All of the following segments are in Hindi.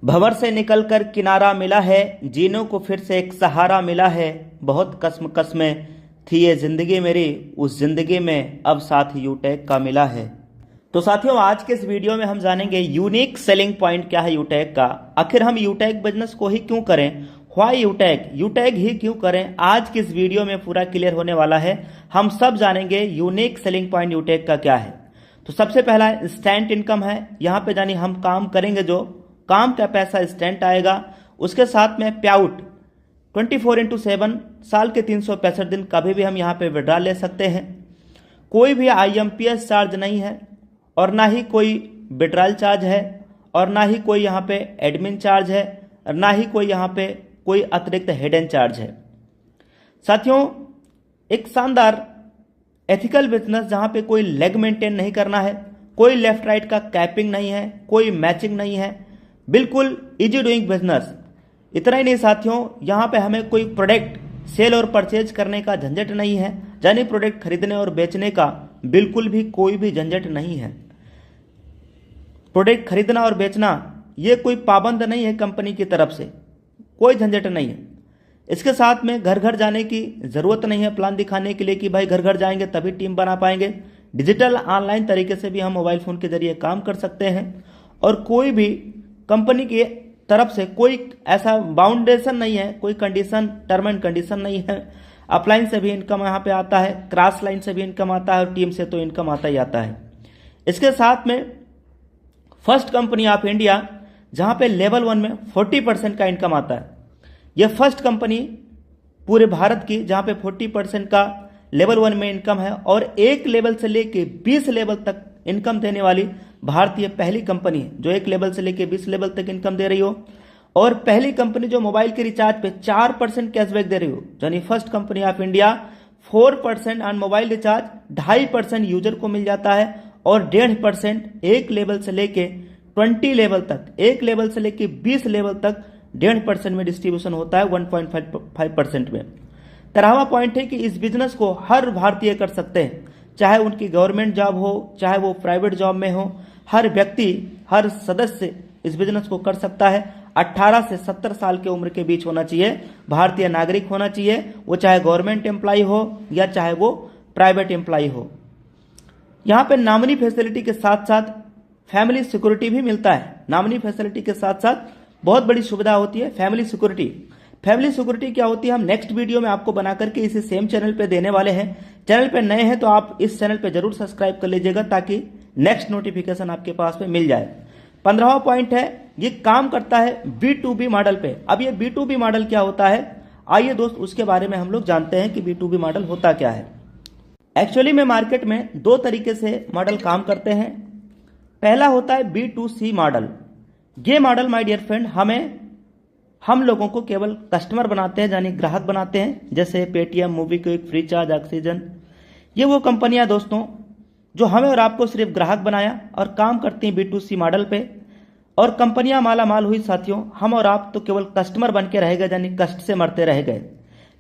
भंवर से निकलकर किनारा मिला है, जीनों को फिर से एक सहारा मिला है। बहुत कस्में थी ये जिंदगी मेरी, उस जिंदगी में अब साथ यूटेक का मिला है। तो साथियों, आज के इस वीडियो में हम जानेंगे यूनिक सेलिंग पॉइंट क्या है यूटेक का। आखिर हम यूटेक बिजनेस को ही क्यों करें, व्हाई यूटेक, यूटेक ही क्यों करें। आज के इस वीडियो में पूरा क्लियर होने वाला है। हम सब जानेंगे यूनिक सेलिंग पॉइंट यूटेक का क्या है। तो सबसे पहला इंस्टेंट इनकम है। यहाँ पे जानी हम काम करेंगे, जो काम का पैसा इंस्टेंट आएगा। उसके साथ में पे आउट 24/7 साल के 365 दिन कभी भी हम यहाँ पे विड्रॉ ले सकते हैं। कोई भी IMPS चार्ज नहीं है, और ना ही कोई विड्रॉल चार्ज है, और ना ही कोई यहाँ पे एडमिन चार्ज है, और ना ही कोई यहाँ पे कोई अतिरिक्त हिडन चार्ज है। साथियों, एक शानदार एथिकल बिजनेस जहाँ पे कोई लेग मेंटेन नहीं करना है, कोई लेफ्ट राइट का कैपिंग नहीं है, कोई मैचिंग नहीं है, बिल्कुल इजी डूइंग बिजनेस। इतना ही नहीं साथियों, यहाँ पे हमें कोई प्रोडक्ट सेल और परचेज करने का झंझट नहीं है, यानी प्रोडक्ट खरीदने और बेचने का बिल्कुल भी कोई भी झंझट नहीं है। प्रोडक्ट खरीदना और बेचना ये कोई पाबंद नहीं है, कंपनी की तरफ से कोई झंझट नहीं है। इसके साथ में घर घर जाने की जरूरत नहीं है प्लान दिखाने के लिए कि भाई घर घर जाएंगे तभी टीम बना पाएंगे। डिजिटल ऑनलाइन तरीके से भी हम मोबाइल फोन के जरिए काम कर सकते हैं, और कोई भी कंपनी की तरफ से कोई ऐसा बाउंडेशन नहीं है, कोई कंडीशन, टर्म एंड कंडीशन नहीं है। अपलाइन से भी इनकम यहाँ पे आता है, क्रॉस लाइन से भी इनकम आता है, और टीम से तो इनकम आता ही आता है। इसके साथ में फर्स्ट कंपनी ऑफ इंडिया जहाँ पे लेवल 1 में 40% का इनकम आता है। यह फर्स्ट कंपनी पूरे भारत की जहाँ पे 40% का लेवल 1 में इनकम है, और एक लेवल से लेके 20 लेवल तक इनकम देने वाली भारतीय पहली कंपनी है जो एक लेवल से लेके 20 लेवल तक इनकम दे रही हो। और पहली कंपनी जो मोबाइल के रिचार्ज पे 4% कैशबैक दे रही हो, यानी first company of India 4% on mobile recharge 2.5% user को मिल जाता है, और 1.5% एक लेवल से लेके 20 लेवल तक, एक लेवल से लेके 20 लेवल तक 1.5% में डिस्ट्रीब्यूशन होता है 1.5% में। 13वां पॉइंट है कि इस बिजनेस को हर भारतीय कर सकते हैं, चाहे उनकी गवर्नमेंट जॉब हो, चाहे वो प्राइवेट जॉब में हो। हर व्यक्ति, हर सदस्य इस बिजनेस को कर सकता है। 18 से 70 साल के उम्र के बीच होना चाहिए, भारतीय नागरिक होना चाहिए, वो चाहे गवर्नमेंट एम्प्लॉय हो या चाहे वो प्राइवेट एम्प्लॉय हो। यहाँ पे नॉमिनी फैसिलिटी के साथ साथ फैमिली सिक्योरिटी भी मिलता है। नॉमिनी फैसिलिटी के साथ साथ बहुत बड़ी सुविधा होती है फैमिली सिक्योरिटी। फैमिली सिक्योरिटी क्या होती है, हम नेक्स्ट वीडियो में आपको बना करके इसी सेम चैनल पे देने वाले हैं। चैनल पे नए हैं तो आप इस चैनल पे जरूर सब्सक्राइब कर लीजिएगा, ताकि नेक्स्ट नोटिफिकेशन आपके पास में मिल जाए। 15वां पॉइंट है, ये काम करता है B2B मॉडल पे। अब ये B2B मॉडल क्या होता है, आइए दोस्त उसके बारे में हम लोग जानते हैं कि B2B मॉडल होता क्या है। एक्चुअली में मार्केट में दो तरीके से मॉडल काम करते हैं। पहला होता है B2C मॉडल। ये मॉडल माय डियर फ्रेंड हम लोगों को केवल कस्टमर बनाते हैं, यानी ग्राहक बनाते हैं, जैसे पेटीएम, मोबीक्विक, फ्रीचार्ज, ऑक्सीजन। ये वो कंपनियां दोस्तों जो हमें और आपको सिर्फ ग्राहक बनाया और काम करती हैं B2C मॉडल पे। और कंपनियां माला माल हुई साथियों, हम और आप तो केवल कस्टमर बन के रह गए, यानी कष्ट से मरते रह गए।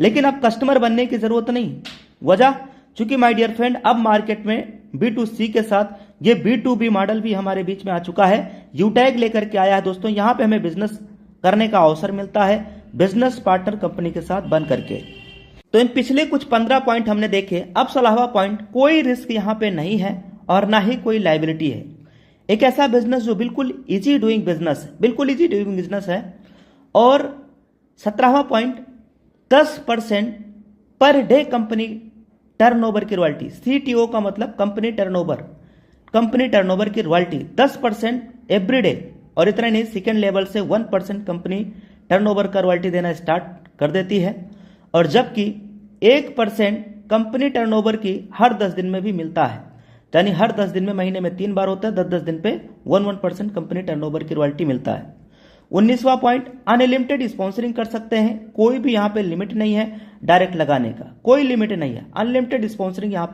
लेकिन अब कस्टमर बनने की जरूरत नहीं। वजह, चूंकि माय डियर फ्रेंड अब मार्केट में B2C के साथ ये B2B मॉडल भी हमारे बीच में आ चुका है। यूटेक लेकर के आया है दोस्तों। यहाँ पे हमें बिजनेस करने का अवसर मिलता है बिजनेस पार्टनर कंपनी के साथ बन करके। तो इन पिछले कुछ 15 पॉइंट हमने देखे। अब 16वां पॉइंट, कोई रिस्क यहाँ पे नहीं है और ना ही कोई लायबिलिटी है। एक ऐसा बिजनेस जो बिल्कुल इजी डूइंग बिजनेस, बिल्कुल इजी डूइंग बिजनेस है। और 17वां point, 10% per day company turnover की रॉयल्टी। CTO का मतलब कंपनी टर्नओवर की रॉयल्टी 10% एवरी डे। और इतना नहीं, सेकेंड लेवल से 1% कंपनी टर्नओवर का रॉयल्टी देना स्टार्ट कर देती है। और जबकि 1% कंपनी टर्नओवर की हर 10 दिन में भी मिलता है, यानी हर 10 दिन में, महीने में 3 बार होता है, 10-10 दिन पे 1% कंपनी टर्नओवर की रॉयल्टी मिलता है। 19वां पॉइंट, अनलिमिटेड स्पॉन्सरिंग कर सकते हैं। कोई भी यहाँ पे लिमिट नहीं है डायरेक्ट लगाने का, कोई लिमिट नहीं है। अनलिमिटेड स्पॉन्सरिंग यहाँ पे